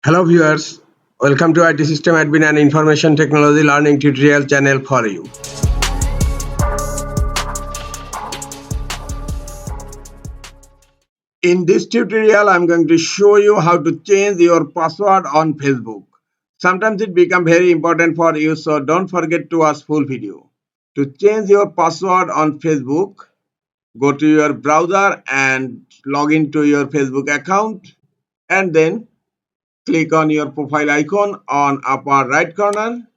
Hello viewers, welcome to IT System Admin and Information Technology Learning Tutorial channel for you. In this tutorial, I'm going to show you how to change your password on Facebook. Sometimes it becomes very important for you, so don't forget to watch full video. To change your password on Facebook, go to your browser and log into your Facebook account and then click on your profile icon on upper right corner.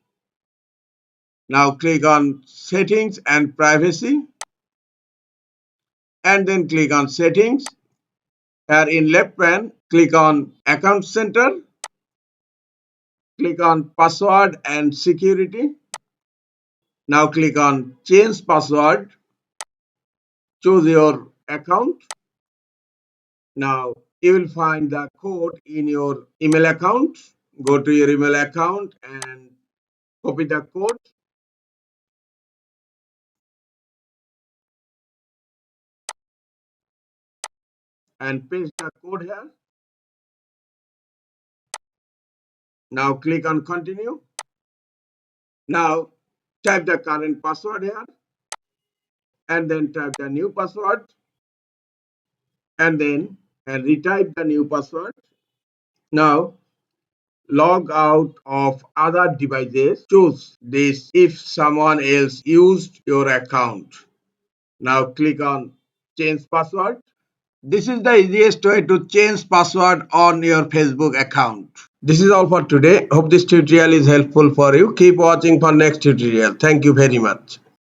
Now click on Settings and Privacy and then click on Settings. Here in left pane, click on Account Center. Click on Password and Security. Now click on Change Password. Choose your account. Now you will find the code in your email account. Go to your email account and copy the code. And paste the code here. Now click on Continue. Now type the current password here and then type the new password and then retype the new password. Now log out of other devices. Choose this if someone else used your account. Now click on change password. This is the easiest way to change password on your Facebook account. This is all for today. Hope this tutorial is helpful for you. Keep watching for next tutorial. Thank you very much.